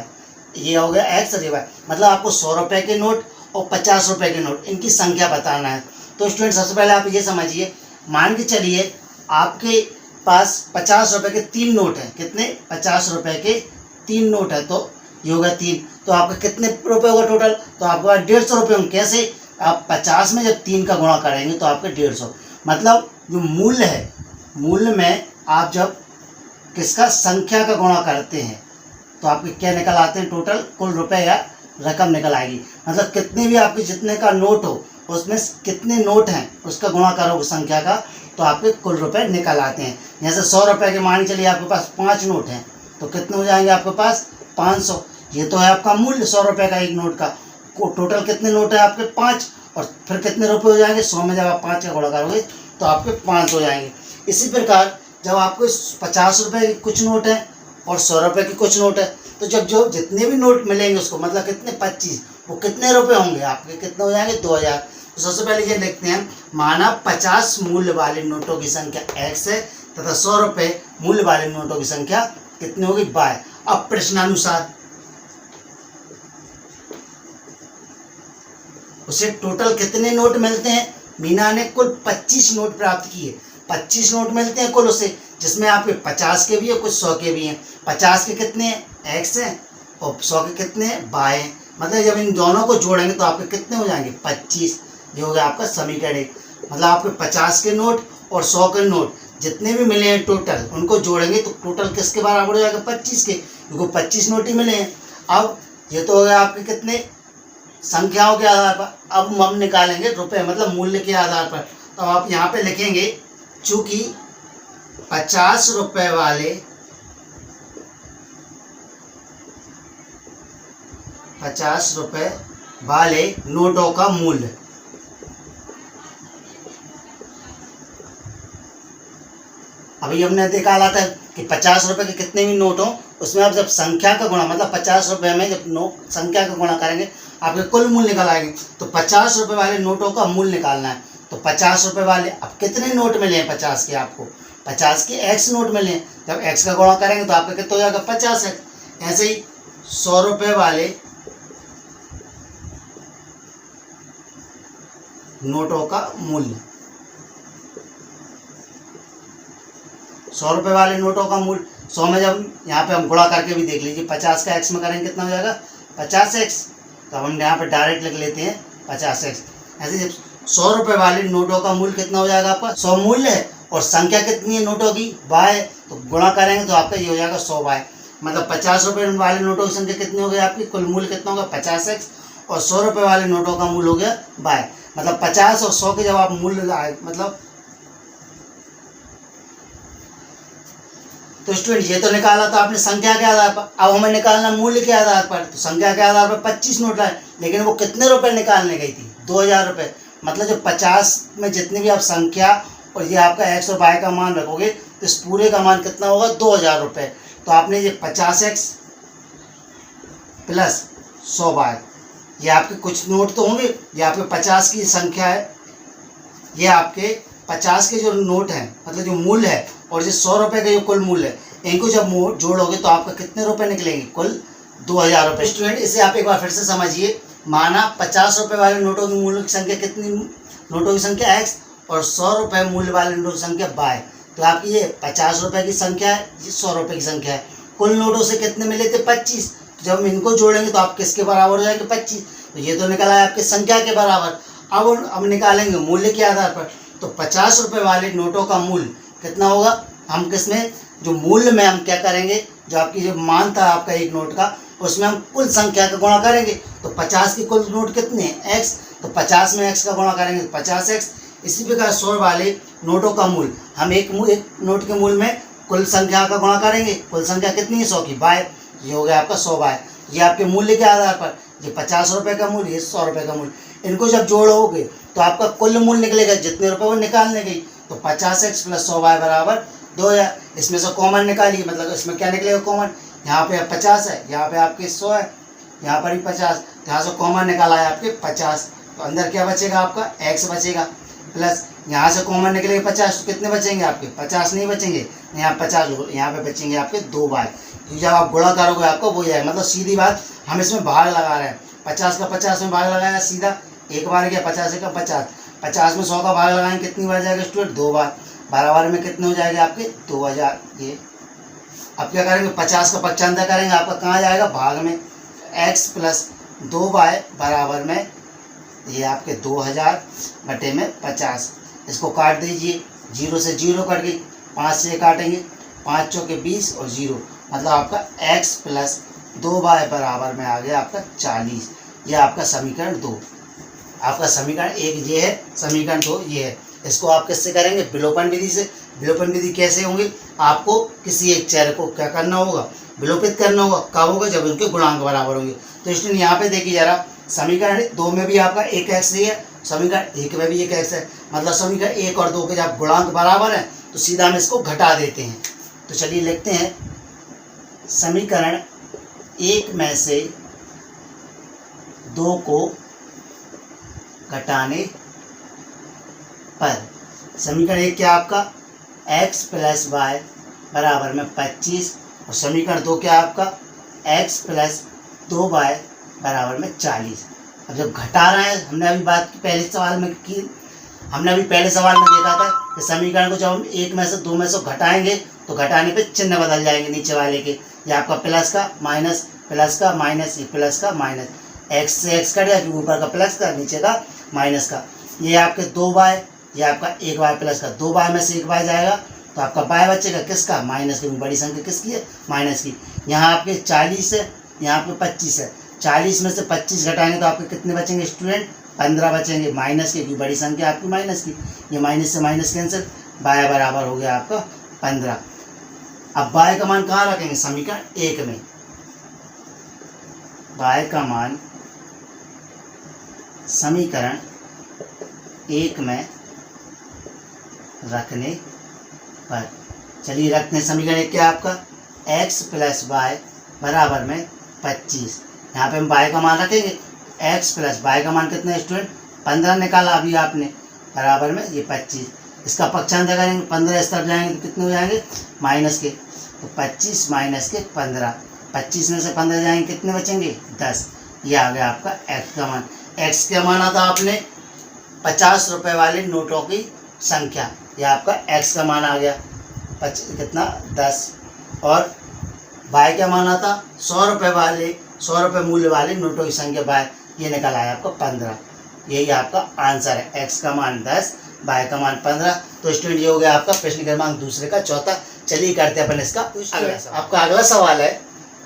Speaker 1: ये हो गया x और ये y। मतलब आपको 100 रुपये के नोट और 50 रुपये के नोट इनकी संख्या बताना है। तो स्टूडेंट सबसे पहले आप ये समझिए, मान के चलिए आपके पास 50 रुपये के 3 नोट हैं। कितने, 50 रुपये के 3 नोट है, तो ये होगा 3। तो आपका कितने रुपये होगा टोटल, तो आपके पास 150 रुपये होंगे। कैसे, आप 50 में जब 3 का गुणा करेंगे तो आपके 150। मतलब जो मूल्य है, मूल्य में आप जब किसका संख्या का गुणा करते हैं तो आपके क्या निकल आते हैं, टोटल कुल रुपए या रकम निकल आएगी। मतलब कितने भी आपके जितने का नोट हो उसमें कितने नोट हैं उसका गुणा करोगे संख्या का तो आपके कुल रुपए निकल आते हैं। जैसे 100 रुपये के मान चलिए आपके पास 5 नोट हैं तो कितने हो जाएंगे आपके पास 500। ये तो है आपका मूल्य 100 रुपये का एक नोट का। टोटल कितने नोट है आपके 5 और फिर कितने रुपए हो जाएंगे 100 में जब आप 5 का गुणा करोगे तो आपके 5 हो जाएंगे। इसी प्रकार जब आपको 50 रुपये के कुछ नोट हैं और 100 रुपये के कुछ नोट है तो जब जो जितने भी नोट मिलेंगे उसको मतलब कितने 25, वो कितने रुपए होंगे आपके, कितने हो जाएंगे 2000। तो सबसे पहले ये लिखते हैं, माना 50 मूल्य वाले नोटों की संख्या x है तथा 100 रुपये मूल्य वाले नोटों की संख्या कितनी होगी y। अब प्रश्नानुसार उसे टोटल कितने नोट मिलते हैं। मीना ने कुल 25 नोट प्राप्त किए। 25 नोट मिलते हैं कुल उसे, जिसमें आपके 50 के भी है कुछ 100 के भी हैं। 50 के कितने हैं x हैं और 100 के कितने हैं y हैं। मतलब जब इन दोनों को जोड़ेंगे तो आपके कितने हो जाएंगे 25। ये हो गया आपका समीकरण 1। मतलब आपके 50 के नोट और 100 के नोट जितने भी मिले हैं टोटल उनको जोड़ेंगे तो टोटल किसके बराबर हो जाएगा 25 के, क्योंकि 25 नोट ही मिले हैं। अब ये तो हो गया आपके कितने संख्याओं के आधार पर। अब हम निकालेंगे रुपए मतलब मूल्य के आधार पर। तो आप यहाँ पे लिखेंगे, चूँकि ₹50 वाले 50 रुपए वाले नोटों का मूल्य। अभी हमने निकाला था कि 50 रुपए के कितने भी नोट हो, उसमें आप जब संख्या का गुणा, मतलब 50 रुपए में जब नोट संख्या का गुणा करेंगे आपके कुल मूल्य निकल आएंगे। तो 50 रुपए वाले नोटों का मूल्य निकालना है। तो 50 रुपए वाले अब कितने नोट मिले हैं 50 के, आपको 50 के x नोट मिले हैं। जब x का गुणा करेंगे तो आपका कितना हो जाएगा 50x। ऐसे ही 100 रुपए वाले नोटों का मूल्य, 100 रुपए वाले नोटों का मूल्य 100 में जब यहाँ पे हम गुणा करके भी देख लीजिए, 50 का x में करेंगे कितना हो जाएगा 50x। तो हम यहाँ पे डायरेक्ट लिख लेते हैं 50x। ऐसे जब 100 रुपए वाले नोटों का मूल्य कितना हो जाएगा आपका 100 मूल्य है, और संख्या कितनी है नोटों की y, तो गुणा करेंगे तो आपका ये हो जाएगा 100y। मतलब 50 रुपए वाले नोटों की संख्या कितनी हो गई आपकी, कुल मूल्य कितना होगा 50x, और 100 रुपए वाले नोटों का मूल्य हो गया y। मतलब 50 और 100 के जब आप मूल्य लाए, मतलब तो स्टूडेंट ये तो निकाला था आपने संख्या के आधार पर। अब हमें निकालना मूल्य के आधार पर। तो संख्या के आधार पर 25 नोट लाए, लेकिन वो कितने रुपए निकालने गई थी 2000 रुपये। मतलब जो 50 में जितनी भी आप संख्या और ये आपका x और y का मान रखोगे तो इस पूरे का मान कितना होगा 2000 रुपये। तो आपने ये 50x प्लस 100y, ये आपके कुछ नोट तो होंगे, ये आपके 50 की संख्या है, ये आपके 50 के जो नोट हैं मतलब जो मूल्य है, और जो 100 रुपये का जो कुल मूल्य है, इनको जब जोड़ोगे तो आपका कितने रुपए निकलेंगे, कुल 2000 रुपये। स्टूडेंट इसे आप एक बार फिर से समझिए। माना 50 रुपये वाले नोटों की मूल्य की संख्या कितनी, नोटों की संख्या x, और 100 रुपये मूल्य वाले नोटों की संख्या y। तो आपकी ये 50 रुपये की संख्या है, ये 100 रुपये की संख्या है। कुल नोटों से कितने मिले थे 25। तो जब हम इनको जोड़ेंगे तो आप किसके बराबर हो जाएंगे 25। तो ये तो निकला है आपकी संख्या के बराबर। अब हम निकालेंगे मूल्य के आधार पर। तो 50 रुपये वाले नोटों का मूल्य कितना होगा, हम किसमें जो मूल्य में हम क्या करेंगे, जो आपकी जो मान था आपका एक नोट का, उसमें हम कुल संख्या का गुणा करेंगे। तो 50 के कुल नोट कितने हैं x, तो 50 में x का गुणा करेंगे तो 50x। इसी प्रकार 100 वाले नोटों का मूल्य हम एक नोट के मूल्य में कुल संख्या का गुणा करेंगे। कुल संख्या कितनी है 100 की y, ये हो गया आपका 100y। ये आपके मूल्य के आधार पर, ये 50 रुपये का मूल्य, ये 100 रुपये का मूल्य, इनको जब जोड़ोगे तो आपका कुल मूल्य निकलेगा जितने रुपए वो निकालने गई। तो 50x प्लस 100y बराबर 2000। इसमें से कॉमन निकालिए, मतलब इसमें क्या निकलेगा कॉमन, यहाँ पे 50 है, यहाँ पे आपके 100 है, यहाँ पर ही 50, यहाँ से कॉमन निकाला है आपके 50। तो अंदर क्या बचेगा आपका x बचेगा, प्लस यहाँ से कॉमन निकलेगा 50, तो कितने बचेंगे आपके 50 नहीं बचेंगे, यहाँ 50, यहाँ पे बचेंगे आपके 2y। जब आप गुणा करोगे आपको वो है, मतलब सीधी बात हम इसमें भाग लगा रहे हैं। 50 का 50 में भाग लगाया सीधा, एक बार गया 50 का 50, 50 में 100 का भाग लगाएंगे कितनी बार जाएगा स्टूडेंट 2 बार, 12 बार में कितने हो जाएंगे आपके 2000। ये अब क्या करेंगे 50 का पक्षांतर करेंगे, आपका कहाँ जाएगा भाग में, x प्लस 2y बराबर में ये आपके 2000 बटे में 50। इसको काट दीजिए, 0 से 0 कट गई, 5 से काटेंगे, 5 चौके 20 और 0, मतलब आपका x प्लस 2y बराबर में आ गया आपका 40। यह आपका समीकरण 2। आपका समीकरण 1 ये है, समीकरण 2 ये है। इसको आप किससे करेंगे, विलोपन विधि से। विलोपन विधि कैसे होंगी, आपको किसी एक चर को क्या करना होगा, विलोपित करना होगा। कब होगा, जब उनके गुणांक बराबर होंगे। तो स्टूडेंट यहाँ पे देखिए जरा, समीकरण 2 में भी आपका 1x ही है, समीकरण 1 में भी 1x है, मतलब समीकरण 1 और 2 के जब गुणांक बराबर है तो सीधा हम इसको घटा देते हैं। तो चलिए लिखते हैं, समीकरण 1 में से 2 को घटाने पर समीकरण 1 क्या आपका x प्लस वाई बराबर में 25, और समीकरण 2 क्या आपका x प्लस 2y बराबर में 40। अब जब घटा रहे हैं, हमने अभी बात की पहले सवाल में की, हमने अभी पहले सवाल में देखा था कि समीकरण को जब हम 1 में से 2 में से घटाएंगे तो घटाने पे चिन्ह बदल जाएंगे नीचे वाले के। ये आपका प्लस का माइनस, प्लस का माइनस, ये प्लस का माइनस, x से x कट गया, ऊपर का प्लस का नीचे का माइनस का। ये आपके 2y, ये आपका 1y प्लस का, 2y में से 1y जाएगा तो आपका y बचेगा किसका, माइनस की। बड़ी संख्या किसकी है, माइनस की। यहाँ आपके 40 है, यहाँ पे 25 है, 40 में से 25 घटाएंगे तो आपके कितने बचेंगे स्टूडेंट, 15 बचेंगे माइनस के, क्योंकि बड़ी संख्या आपकी माइनस की। ये माइनस से माइनस कैंसिल, y बराबर हो गया आपका 15। अब y का मान कहाँ रखेंगे, समीकरण 1 में। y का मान समीकरण 1 में रखने पर, चलिए रखते हैं समीकरण 1 क्या आपका, x प्लस वाई बराबर में 25। यहाँ पे हम y का मान रखेंगे, x प्लस y का मान कितना है स्टूडेंट, 15 निकाला अभी आपने, बराबर में ये 25। इसका पक्षांतर करेंगे, 15 इस तरफ जाएंगे तो कितने हो जाएंगे, माइनस के, तो 25 माइनस के 15, 25 में से 15 जाएंगे कितने बचेंगे, 10। ये आ गया आपका x का मान। x का मान आता आपने 50 रुपए वाले नोटों की संख्या, यह आपका x का मान आ गया, कितना 10। और y का मान आता 100 रुपए वाले, 100 रुपए मूल्य वाले नोटों की संख्या y, ये निकल आया आपको 15। यही आपका आंसर है, x का मान 10, y का मान 15। तो स्टूडेंट ये हो गया आपका प्रश्न क्रमांक दूसरे का चौथा। चलिए करते हैं अपन इसका अगला सवाल। आपका अगला सवाल है,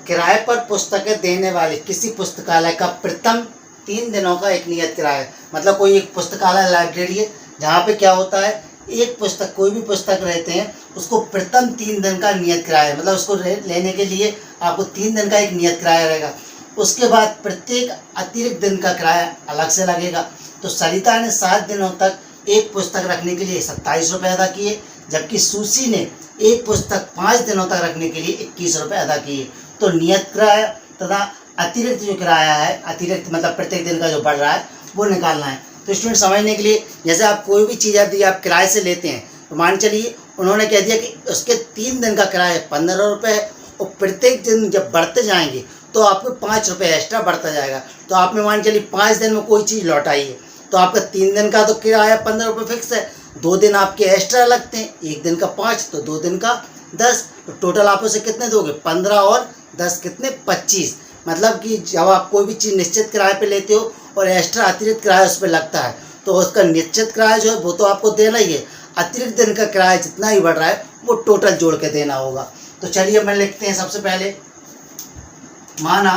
Speaker 1: किराए पर पुस्तकें देने वाले किसी पुस्तकालय का प्रथम 3 दिनों का एक नियत किराया। मतलब कोई एक पुस्तकालय लाइब्रेरी है जहाँ पे क्या होता है, एक पुस्तक, कोई भी पुस्तक रहते हैं उसको प्रथम 3 दिन का नियत किराया, मतलब उसको लेने के लिए आपको 3 दिन का एक नियत किराया रहेगा। उसके बाद प्रत्येक अतिरिक्त दिन का किराया अलग से लगेगा। तो सरिता ने 7 दिनों तक एक पुस्तक रखने के लिए 27 रुपये अदा किए, जबकि सुशी ने एक पुस्तक 5 दिनों तक रखने के लिए 21 रुपये अदा किए। तो नियत किराया तथा अतिरिक्त जो किराया है, अतिरिक्त मतलब प्रत्येक दिन का जो बढ़ रहा है वो निकालना है। तो स्टूडेंट समझने के लिए, जैसे आप कोई भी चीज़ यदि आप किराए से लेते हैं, तो मान चलिए उन्होंने कह दिया कि उसके 3 दिन का किराया 15 रुपये है, और प्रत्येक दिन जब बढ़ते जाएंगे तो आपको 5 रुपये एक्स्ट्रा बढ़ता जाएगा। तो आपने मान चलिए 5 दिन में कोई चीज़ लौटाई है, तो आपका 3 दिन का तो किराया 15 रुपये फिक्स है, 2 दिन आपके एक्स्ट्रा लगते हैं, 1 दिन का 5 तो 2 दिन का 10, तो टोटल आप उसे कितने दोगे, 15 और 10 कितने, 25। मतलब कि जब आप कोई भी चीज़ निश्चित किराए पे लेते हो और एक्स्ट्रा अतिरिक्त किराया उस पर लगता है, तो उसका निश्चित किराया जो है वो तो आपको देना ही है, अतिरिक्त दिन का किराया जितना ही बढ़ रहा है वो टोटल जोड़ के देना होगा। तो चलिए मैं लिखते हैं सबसे पहले, माना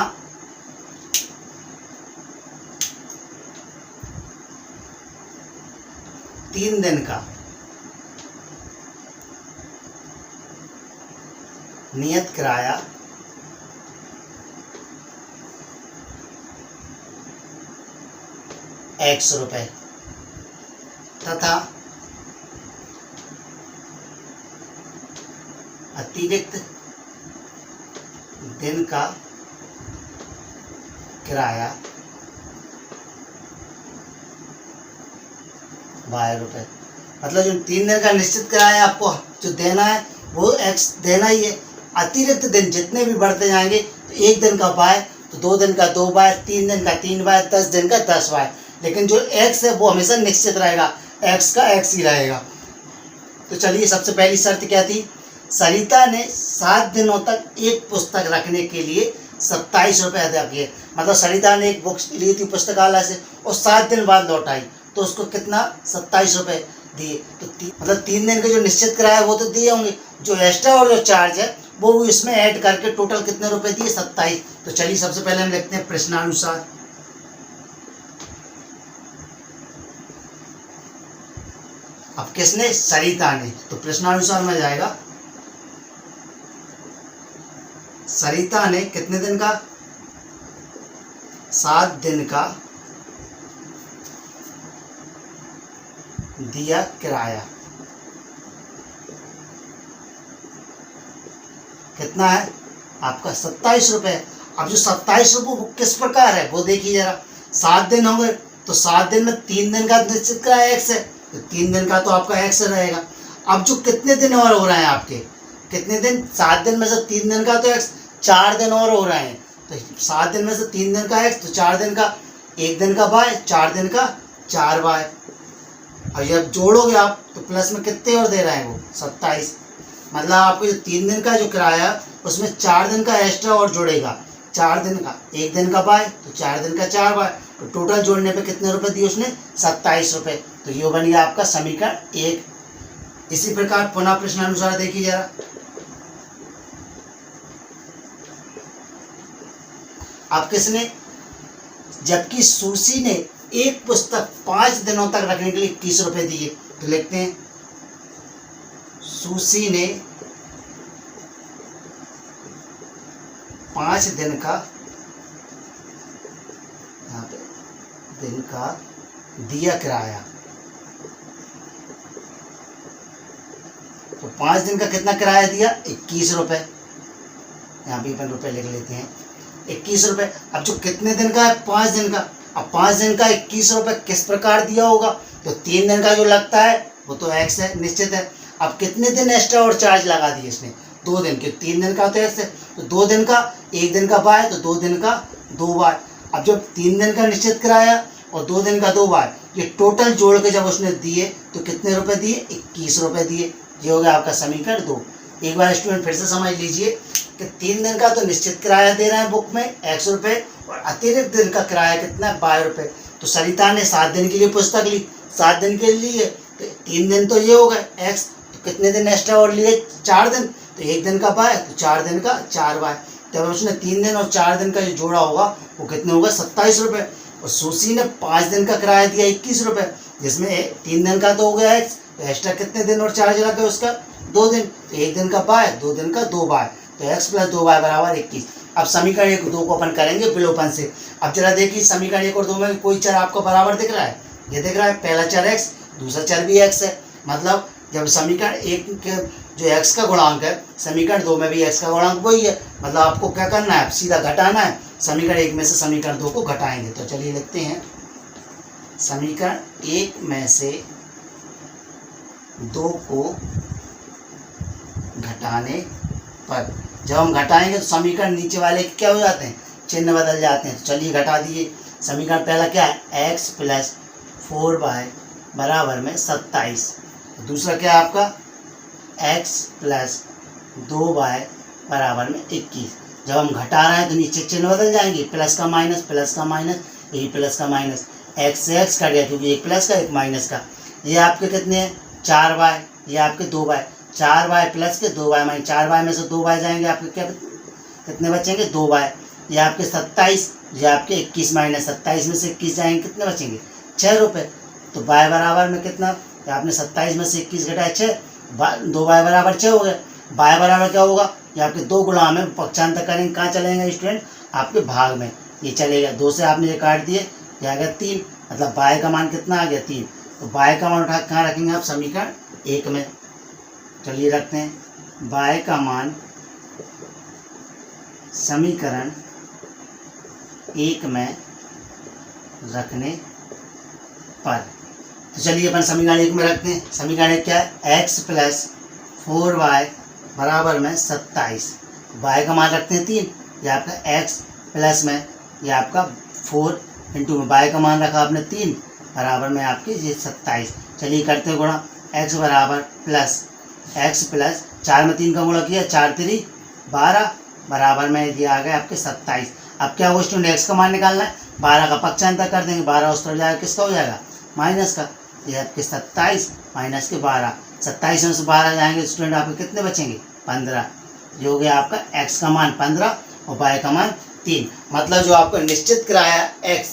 Speaker 1: तीन दिन का नियत किराया X रुपये तथा अतिरिक्त दिन का किराया Y रुपये। मतलब जो 3 दिन का निश्चित किराया आपको जो देना है वो X देना ही है। अतिरिक्त दिन जितने भी बढ़ते जाएंगे, तो 1 दिन का Y, तो 2 दिन का 2Y, 3 दिन का 3Y, 10 दिन का 10Y। लेकिन जो X है वो हमेशा निश्चित रहेगा, X का X ही रहेगा। तो चलिए सबसे पहली शर्त क्या थी, सरिता ने 7 दिनों तक एक पुस्तक रखने के लिए 27 रुपये अदा किए। मतलब सरिता ने एक बुक ली थी पुस्तकालय से और 7 दिन बाद लौटाई, तो उसको कितना 27 रुपये दिए। तो मतलब 3 दिन के जो निश्चित किराया वो तो दिए होंगे, जो एक्स्ट्रा और जो चार्ज है वो इसमें ऐड करके टोटल कितने रुपए दिए, 27। तो चलिए सबसे पहले हम लिखते हैं प्रश्नानुसार। अब किसने, सरिता ने, तो प्रश्नानुसार में जाएगा सरिता ने कितने दिन का, 7 दिन का दिया किराया। कितना है आपका 27 रुपये। अब जो 27 रुपये वो किस प्रकार है वो देखिए जरा। 7 दिन होंगे तो 7 दिन में 3 दिन का निश्चित किराया X है, तो 3 दिन का तो आपका X रहेगा। अब जो कितने दिन और हो रहे हैं आपके, कितने दिन, 7 दिन में से 3 दिन का तो X, 4 दिन और हो रहे हैं, तो 7 दिन में से 3 दिन का X, तो 4 दिन का, 1 दिन का Y, 4 दिन का 4Y। और जब जोड़ोगे आप तो प्लस में कितने और दे रहे हैं वो, 27। मतलब आपको जो 3 दिन का जो किराया उसमें 4 दिन का एक्स्ट्रा और जुड़ेगा, 4 दिन का, 1 दिन का Y, तो 4 दिन का 4Y, तो टोटल जोड़ने पे कितने रुपए दिए उसने, 27 रुपये। तो ये बन गया आपका समीकरण 1। इसी प्रकार पुनः प्रश्नानुसार देखिए जरा। अब किसने, जबकि सुशी ने एक पुस्तक 5 दिनों तक रखने के लिए 21 रुपये दिए, तो लिखते हैं सुशी ने 5 दिन का, यहाँ पे दिन का दिया किराया, तो 5 दिन का कितना किराया दिया? 21 रुपये। यहाँ भी अपन रुपये लिख लेते हैं, 21 रुपये। अब जो कितने दिन का है? 5 दिन का। अब 5 दिन का 21 रुपये किस प्रकार दिया होगा? तो 3 दिन का जो लगता है वो तो एक्स है, निश्चित है। अब कितने दिन एक्स्ट्रा और चार्ज लगा दिए इसने? 2 दिन के। 3 दिन का तो एक्स है, तो 2 दिन का, 1 दिन का बाय, तो 2 दिन का 2 बाय। अब जब 3 दिन का निश्चित किराया और 2 दिन का 2 बाय, ये टोटल जोड़ के जब उसने दिए तो कितने रुपए दिए? 21 रुपये दिए। ये हो गया आपका समीकरण 2। एक बार स्टूडेंट फिर से समझ लीजिए कि 3 दिन का तो निश्चित किराया दे रहा है बुक में x रुपये, और अतिरिक्त दिन का किराया कितना है? 22 रुपये। तो सरिता ने 7 दिन के लिए पुस्तक ली, 7 दिन के लिए, तो 3 दिन तो ये हो गए x, तो कितने दिन एक्स्ट्रा और लिए? 4 दिन। तो 1 दिन का बाय, तो 4 दिन का 4 बाय। तब उसने 3 दिन और 4 दिन का जो जोड़ा होगा वो कितने होगा? 27 रुपये। और सुशी ने 5 दिन का किराया दिया 21 रुपये, जिसमें 3 दिन का तो हो गया x, तो एक्स्ट्रा कितने दिन और चार्ज लगा उसका? 2 दिन। तो 1 दिन का बाय, 2 दिन का 2 बाय, तो x + 2 बाय बराबर 21। अब समीकरण 1 2 को अपन करेंगे विलोपन से। अब जरा देखिए समीकरण 1 और 2 में कोई चर आपको बराबर दिख रहा है? ये दिख रहा है, पहला चर x, दूसरा चर भी x है। मतलब जब समीकरण 1 के जो x का गुणांक है, समीकरण 2 में भी x का गुणांक वही है। मतलब आपको क्या करना है? सीधा घटाना है। समीकरण 1 में से समीकरण 2 को घटाएंगे। तो चलिए लिखते हैं, समीकरण 1 में से 2 को घटाने पर, जब हम घटाएंगे तो समीकरण नीचे वाले के क्या हो जाते हैं? चिन्ह बदल जाते हैं। तो चलिए घटा दिए। समीकरण पहला क्या है? x + 4y बराबर में 27। दूसरा क्या है आपका? x + 2y बराबर में 21। जब हम घटा रहे हैं तो नीचे चिन्ह बदल जाएंगे, प्लस का माइनस, प्लस का माइनस, यही प्लस का माइनस, x से x कट गया क्योंकि एक प्लस का एक माइनस का। ये आपके कितने हैं? 4y, ये आपके 2y। 4y प्लस के 2y माइनस, 4y में से 2y जाएंगे, आपके क्या कितने बचेंगे? 2y। ये आपके 27, ये आपके 21 माइनस 27 में से 21 जाएंगे, कितने बचेंगे? 6 रुपये। तो y बराबर में कितना? आपने 27 में से 21 घटाया 6, 2y बराबर 6 हो गए। y बराबर क्या होगा? ये आपके 2 गुणा में पक्षांतर करेंगे, कहाँ चलेंगे स्टूडेंट? आपके भाग में ये चलेगा। 2 से आपने ये काट दिए, ये आ गया 3, मतलब y का मान कितना आ गया? 3। तो y का मान उठा कहाँ रखेंगे आप? समीकरण 1 में। चलिए रखते हैं, y का मान समीकरण 1 में रखने पर, तो चलिए अपन समीकरण 1 में रखते हैं। समीकरण 1 क्या है? x + 4y बराबर में 27। y का मान रखते हैं 3, ये आपका x प्लस में ये आपका 4 इंटू में y का मान रखा आपने 3 बराबर में आपके ये 27। चलिए करते हैं गुणा, x बराबर प्लस x प्लस 4 में 3 का गुणा किया, 4 3 12 बराबर में ये आ गए आपके 27। अब क्या हो स्टूडेंट? x का मान निकालना है, 12 का पक्षांतर कर देंगे, 12 उस तरफ जाएगा, किसका हो जाएगा? माइनस का। ये आपके 27 माइनस के 12, 27 में से 12 जाएंगे स्टूडेंट, आपके कितने बचेंगे? 15। ये हो गया आपका x का मान 15 और y का मान 3। मतलब जो आपका निश्चित किराया x,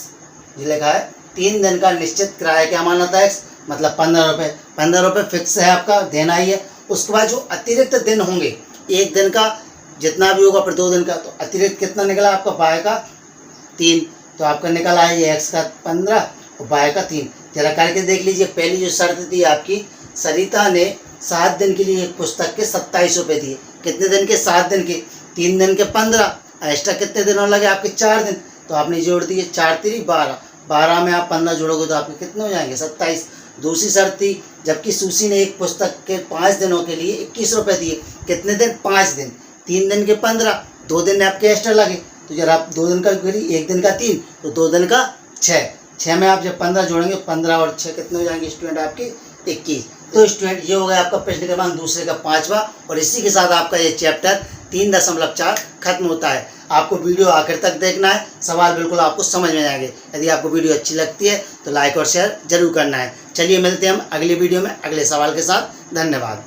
Speaker 1: ये लिखा है 3 दिन का निश्चित किराया क्या मान होता है? x, मतलब 15 रुपये। 15 रुपये फिक्स है आपका, देना ही है। उसके बाद जो अतिरिक्त दिन होंगे, 1 दिन का जितना भी होगा, फिर 2 दिन का, तो अतिरिक्त कितना निकला आपका? y का 3। तो आपका निकला है ये x का 15 और y का 3। जरा करके देख लीजिए। पहली जो शर्त थी आपकी, सरिता ने 7 दिन के लिए एक पुस्तक के 27 रुपये दिए। कितने दिन के? 7 दिन के। 3 दिन के 15, एक्स्ट्रा कितने दिन और लगे आपके? 4 दिन। तो आपने जोड़ दिए, 4 3 12, 12 में आप 15 जोड़ोगे तो आपके कितने हो जाएंगे? 27। दूसरी शर्त थी, जबकि सुशी ने एक पुस्तक के 5 दिनों के लिए 21 रुपये दिए। कितने दिन? 5 दिन। 3 दिन के 15, 2 दिन आपके एक्स्ट्रा लगे, तो जरा आप 2 दिन का करिए, 1 दिन का 3, तो 2 दिन का 6। 6 में आप जब 15 जोड़ेंगे, 15 और 6 कितने हो जाएंगे स्टूडेंट? आपके 21। तो स्टूडेंट ये हो गया आपका प्रश्न क्रमांक दूसरे का 5वां, और इसी के साथ आपका ये चैप्टर 3.4 खत्म होता है। आपको वीडियो आखिर तक देखना है, सवाल बिल्कुल आपको समझ में आएंगे। यदि आपको वीडियो अच्छी लगती है तो लाइक और शेयर जरूर करना है। चलिए मिलते हैं हम अगली वीडियो में अगले सवाल के साथ। धन्यवाद।